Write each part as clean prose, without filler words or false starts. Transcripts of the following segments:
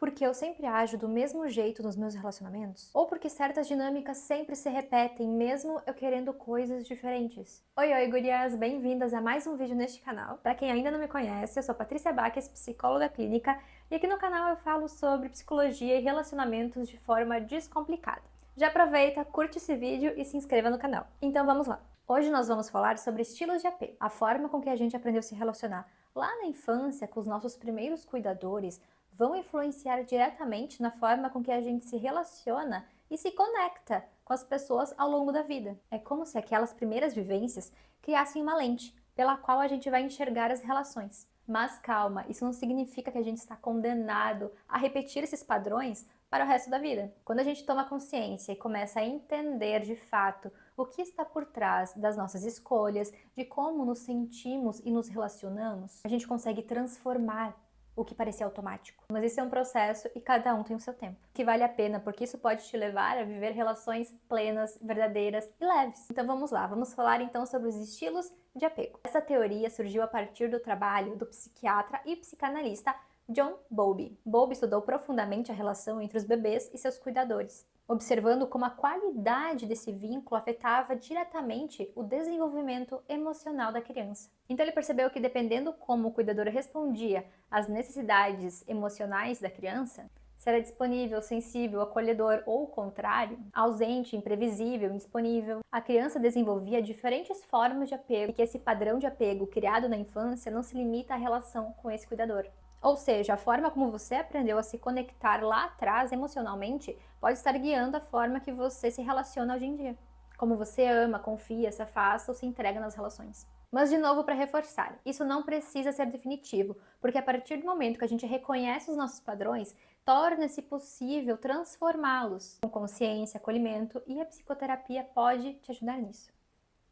Porque eu sempre ajo do mesmo jeito nos meus relacionamentos? Ou porque certas dinâmicas sempre se repetem, mesmo eu querendo coisas diferentes? Oi, gurias! Bem-vindas a mais um vídeo neste canal. Pra quem ainda não me conhece, eu sou Patrícia Baques, psicóloga clínica, e aqui no canal eu falo sobre psicologia e relacionamentos de forma descomplicada. Já aproveita, curte esse vídeo e se inscreva no canal. Então vamos lá! Hoje nós vamos falar sobre estilos de apego, a forma com que a gente aprendeu a se relacionar lá na infância com os nossos primeiros cuidadores, vão influenciar diretamente na forma com que a gente se relaciona e se conecta com as pessoas ao longo da vida. É como se aquelas primeiras vivências criassem uma lente pela qual a gente vai enxergar as relações. Mas calma, isso não significa que a gente está condenado a repetir esses padrões para o resto da vida. Quando a gente toma consciência e começa a entender de fato o que está por trás das nossas escolhas, de como nos sentimos e nos relacionamos, a gente consegue transformar o que parecia automático. Mas esse é um processo e cada um tem o seu tempo. Que vale a pena, porque isso pode te levar a viver relações plenas, verdadeiras e leves. Então vamos lá, vamos falar então sobre os estilos de apego. Essa teoria surgiu a partir do trabalho do psiquiatra e psicanalista John Bowlby. Bowlby estudou profundamente a relação entre os bebês e seus cuidadores, observando como a qualidade desse vínculo afetava diretamente o desenvolvimento emocional da criança. Então ele percebeu que dependendo como o cuidador respondia às necessidades emocionais da criança, se era disponível, sensível, acolhedor ou o contrário, ausente, imprevisível, indisponível, a criança desenvolvia diferentes formas de apego e que esse padrão de apego criado na infância não se limita à relação com esse cuidador. Ou seja, a forma como você aprendeu a se conectar lá atrás emocionalmente pode estar guiando a forma que você se relaciona hoje em dia. Como você ama, confia, se afasta ou se entrega nas relações. Mas de novo, para reforçar, isso não precisa ser definitivo, porque a partir do momento que a gente reconhece os nossos padrões, torna-se possível transformá-los com consciência, acolhimento, e a psicoterapia pode te ajudar nisso.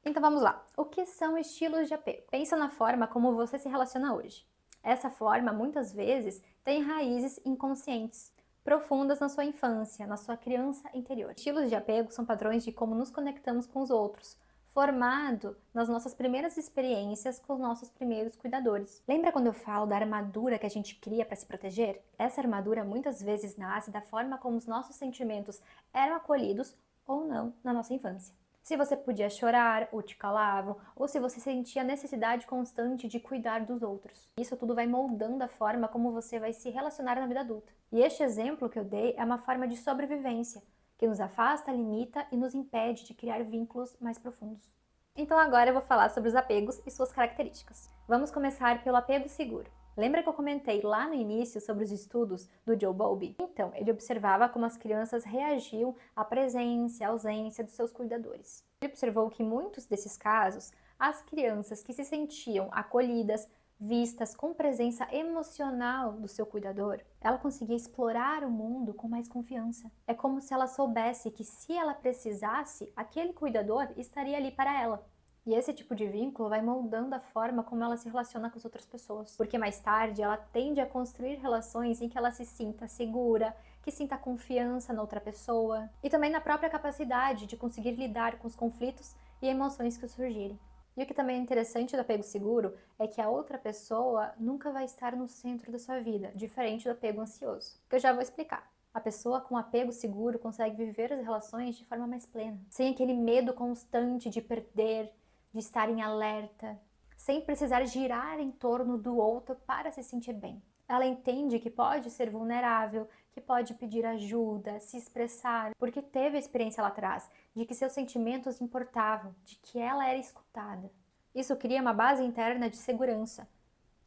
Então vamos lá, o que são estilos de apego? Pensa na forma como você se relaciona hoje. Essa forma, muitas vezes, tem raízes inconscientes, profundas na sua infância, na sua criança interior. Estilos de apego são padrões de como nos conectamos com os outros, formado nas nossas primeiras experiências com os nossos primeiros cuidadores. Lembra quando eu falo da armadura que a gente cria para se proteger? Essa armadura muitas vezes nasce da forma como os nossos sentimentos eram acolhidos ou não na nossa infância. Se você podia chorar ou te calavam, ou se você sentia a necessidade constante de cuidar dos outros. Isso tudo vai moldando a forma como você vai se relacionar na vida adulta. E este exemplo que eu dei é uma forma de sobrevivência, que nos afasta, limita e nos impede de criar vínculos mais profundos. Então agora eu vou falar sobre os apegos e suas características. Vamos começar pelo apego seguro. Lembra que eu comentei lá no início sobre os estudos do John Bowlby? Então, ele observava como as crianças reagiam à presença e à ausência dos seus cuidadores. Ele observou que em muitos desses casos, as crianças que se sentiam acolhidas, vistas com presença emocional do seu cuidador, ela conseguia explorar o mundo com mais confiança. É como se ela soubesse que se ela precisasse, aquele cuidador estaria ali para ela. E esse tipo de vínculo vai moldando a forma como ela se relaciona com as outras pessoas. Porque mais tarde ela tende a construir relações em que ela se sinta segura, que sinta confiança na outra pessoa e também na própria capacidade de conseguir lidar com os conflitos e emoções que surgirem. E o que também é interessante do apego seguro é que a outra pessoa nunca vai estar no centro da sua vida, diferente do apego ansioso, que eu já vou explicar. A pessoa com apego seguro consegue viver as relações de forma mais plena, sem aquele medo constante de perder, de estar em alerta, sem precisar girar em torno do outro para se sentir bem. Ela entende que pode ser vulnerável, que pode pedir ajuda, se expressar, porque teve a experiência lá atrás de que seus sentimentos importavam, de que ela era escutada. Isso cria uma base interna de segurança,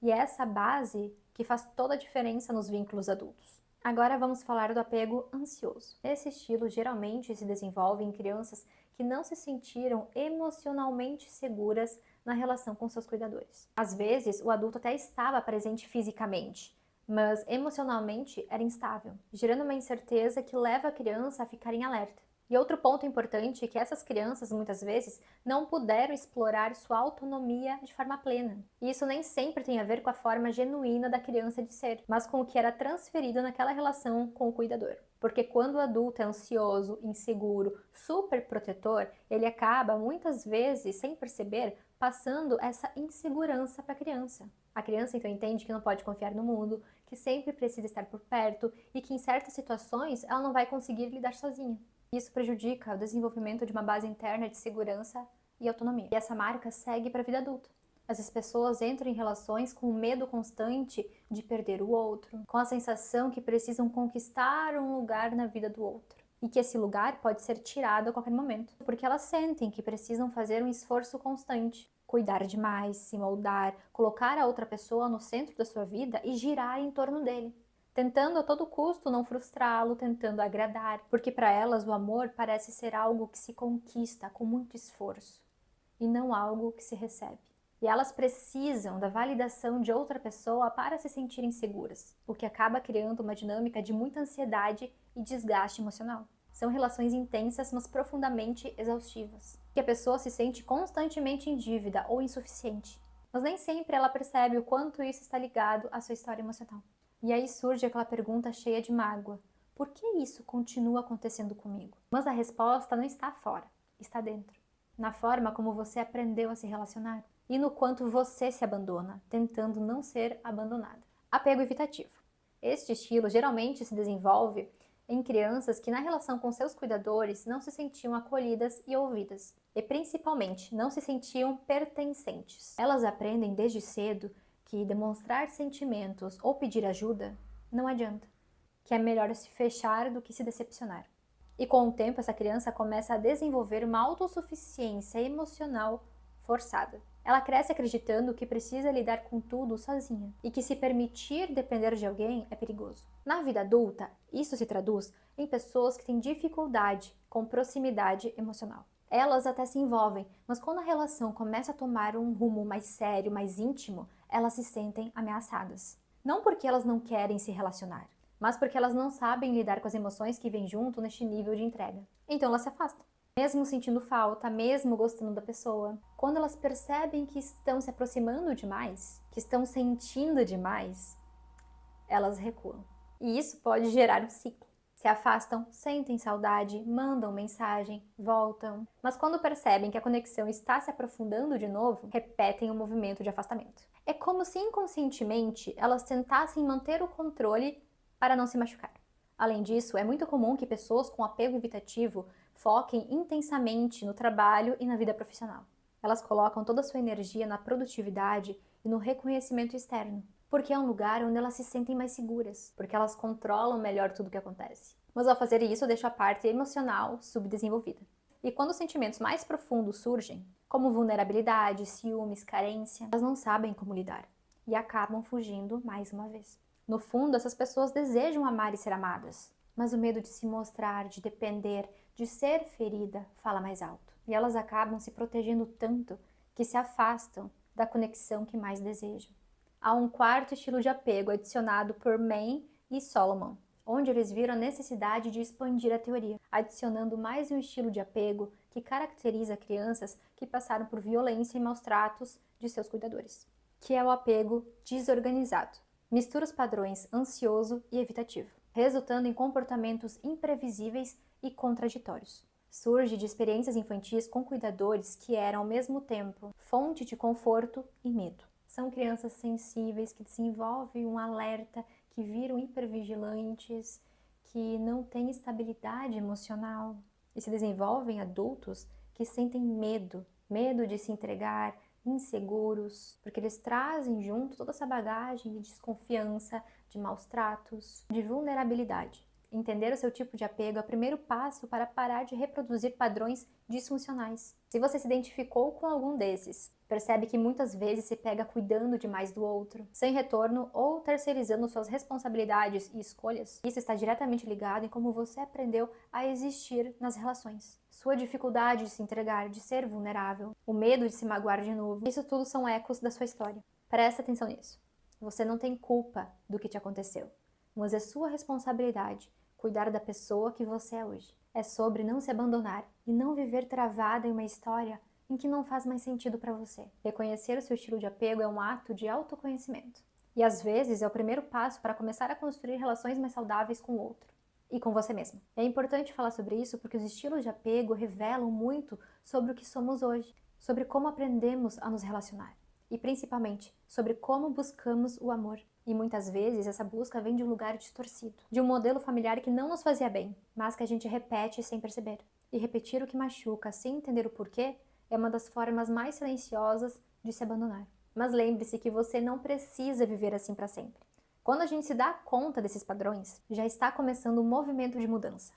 e é essa base que faz toda a diferença nos vínculos adultos. Agora vamos falar do apego ansioso. Esse estilo geralmente se desenvolve em crianças que não se sentiram emocionalmente seguras na relação com seus cuidadores. Às vezes, o adulto até estava presente fisicamente, mas emocionalmente era instável, gerando uma incerteza que leva a criança a ficar em alerta. E outro ponto importante é que essas crianças, muitas vezes, não puderam explorar sua autonomia de forma plena. E isso nem sempre tem a ver com a forma genuína da criança de ser, mas com o que era transferido naquela relação com o cuidador. Porque quando o adulto é ansioso, inseguro, super protetor, ele acaba, muitas vezes, sem perceber, passando essa insegurança para a criança. A criança então entende que não pode confiar no mundo, que sempre precisa estar por perto e que em certas situações ela não vai conseguir lidar sozinha. Isso prejudica o desenvolvimento de uma base interna de segurança e autonomia. E essa marca segue para a vida adulta. Essas pessoas entram em relações com o medo constante de perder o outro, com a sensação que precisam conquistar um lugar na vida do outro e que esse lugar pode ser tirado a qualquer momento, porque elas sentem que precisam fazer um esforço constante, cuidar demais, se moldar, colocar a outra pessoa no centro da sua vida e girar em torno dele, tentando a todo custo não frustrá-lo, tentando agradar, porque para elas o amor parece ser algo que se conquista com muito esforço e não algo que se recebe. E elas precisam da validação de outra pessoa para se sentirem seguras, o que acaba criando uma dinâmica de muita ansiedade e desgaste emocional. São relações intensas, mas profundamente exaustivas, que a pessoa se sente constantemente em dívida ou insuficiente, mas nem sempre ela percebe o quanto isso está ligado à sua história emocional. E aí surge aquela pergunta cheia de mágoa: por que isso continua acontecendo comigo? Mas a resposta não está fora, está dentro, na forma como você aprendeu a se relacionar e no quanto você se abandona, tentando não ser abandonada. Apego evitativo. Este estilo geralmente se desenvolve em crianças que na relação com seus cuidadores não se sentiam acolhidas e ouvidas, e principalmente não se sentiam pertencentes. Elas aprendem desde cedo que demonstrar sentimentos ou pedir ajuda não adianta, que é melhor se fechar do que se decepcionar. E com o tempo essa criança começa a desenvolver uma autossuficiência emocional forçada. Ela cresce acreditando que precisa lidar com tudo sozinha e que se permitir depender de alguém é perigoso. Na vida adulta, isso se traduz em pessoas que têm dificuldade com proximidade emocional. Elas até se envolvem, mas quando a relação começa a tomar um rumo mais sério, mais íntimo, elas se sentem ameaçadas. Não porque elas não querem se relacionar, mas porque elas não sabem lidar com as emoções que vêm junto neste nível de entrega. Então elas se afastam. Mesmo sentindo falta, mesmo gostando da pessoa, quando elas percebem que estão se aproximando demais, que estão sentindo demais, elas recuam. E isso pode gerar um ciclo. Se afastam, sentem saudade, mandam mensagem, voltam. Mas quando percebem que a conexão está se aprofundando de novo, repetem o movimento de afastamento. É como se inconscientemente elas tentassem manter o controle para não se machucar. Além disso, é muito comum que pessoas com apego evitativo foquem intensamente no trabalho e na vida profissional. Elas colocam toda a sua energia na produtividade e no reconhecimento externo, porque é um lugar onde elas se sentem mais seguras, porque elas controlam melhor tudo o que acontece. Mas ao fazer isso, deixam a parte emocional subdesenvolvida. E quando os sentimentos mais profundos surgem, como vulnerabilidade, ciúmes, carência, elas não sabem como lidar e acabam fugindo mais uma vez. No fundo, essas pessoas desejam amar e ser amadas, mas o medo de se mostrar, de depender, de ser ferida, fala mais alto. E elas acabam se protegendo tanto que se afastam da conexão que mais desejam. Há um quarto estilo de apego adicionado por Mann e Solomon, onde eles viram a necessidade de expandir a teoria, adicionando mais um estilo de apego que caracteriza crianças que passaram por violência e maus tratos de seus cuidadores, que é o apego desorganizado. Mistura os padrões ansioso e evitativo, resultando em comportamentos imprevisíveis e contraditórios. Surge de experiências infantis com cuidadores que eram ao mesmo tempo fonte de conforto e medo. São crianças sensíveis que desenvolvem um alerta, que viram hipervigilantes, que não têm estabilidade emocional e se desenvolvem adultos que sentem medo de se entregar, inseguros, porque eles trazem junto toda essa bagagem de desconfiança, de maus tratos, de vulnerabilidade. Entender o seu tipo de apego é o primeiro passo para parar de reproduzir padrões disfuncionais. Se você se identificou com algum desses, percebe que muitas vezes se pega cuidando demais do outro, sem retorno ou terceirizando suas responsabilidades e escolhas, isso está diretamente ligado em como você aprendeu a existir nas relações. Sua dificuldade de se entregar, de ser vulnerável, o medo de se magoar de novo, isso tudo são ecos da sua história. Presta atenção nisso. Você não tem culpa do que te aconteceu, mas é sua responsabilidade cuidar da pessoa que você é hoje. É sobre não se abandonar e não viver travada em uma história em que não faz mais sentido para você. Reconhecer o seu estilo de apego é um ato de autoconhecimento. E às vezes é o primeiro passo para começar a construir relações mais saudáveis com o outro e com você mesmo. É importante falar sobre isso porque os estilos de apego revelam muito sobre o que somos hoje, sobre como aprendemos a nos relacionar e principalmente sobre como buscamos o amor. E muitas vezes essa busca vem de um lugar distorcido, de um modelo familiar que não nos fazia bem, mas que a gente repete sem perceber. E repetir o que machuca sem entender o porquê é uma das formas mais silenciosas de se abandonar. Mas lembre-se que você não precisa viver assim para sempre. Quando a gente se dá conta desses padrões, já está começando um movimento de mudança.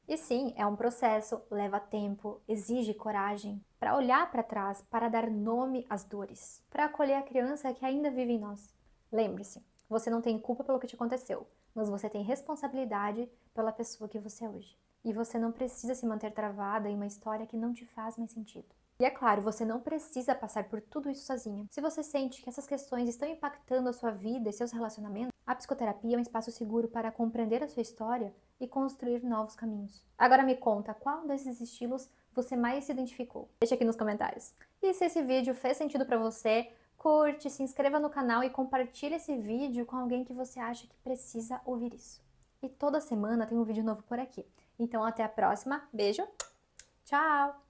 E sim, é um processo, leva tempo, exige coragem para olhar para trás, para dar nome às dores, para acolher a criança que ainda vive em nós. Lembre-se, você não tem culpa pelo que te aconteceu, mas você tem responsabilidade pela pessoa que você é hoje. E você não precisa se manter travada em uma história que não te faz mais sentido. E é claro, você não precisa passar por tudo isso sozinha. Se você sente que essas questões estão impactando a sua vida e seus relacionamentos, a psicoterapia é um espaço seguro para compreender a sua história e construir novos caminhos. Agora me conta qual desses estilos você mais se identificou. Deixa aqui nos comentários. E se esse vídeo fez sentido para você, curte, se inscreva no canal e compartilhe esse vídeo com alguém que você acha que precisa ouvir isso. E toda semana tem um vídeo novo por aqui. Então até a próxima, beijo, tchau!